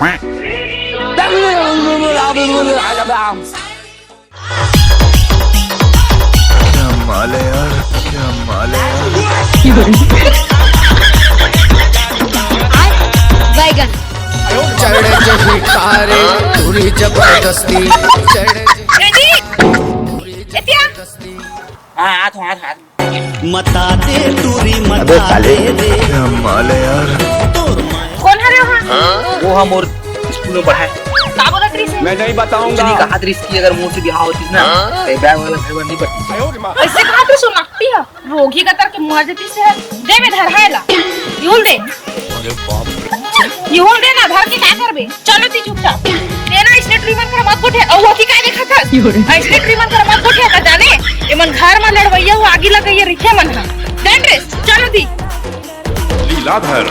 माल है यार, क्या माल है बैगन चढ़े भिखारे पूरी जबरदस्ती मता दे टूरी मता दे रे क्या माल है यार। कौन है रे वहाँ? वो हम और स्कूल में पढ़ा है। क्या बोला ट्री से? मैं नहीं बताऊंगा। नहीं कहा ट्री की अगर मुंह से बिहार होती ना ये बैग वाला घर नहीं पड़ती। ऐसे कहा तू सुनाती है रोगी का तर के मुँह देती से दे में धर है ला यूल दे। अरे बाप यूल दे ना धर के क्या करबे? चलो ती चुपचाप देना इसने ट्रीमन कर मत कोठे और वो की काय देखा था इसने ट्रीमन कर मत कोठे का जाने ये मन घर में लड़वैया वो आगे लगा ये रिखे मन है डेंड्रेस चलो ती लीलाधर।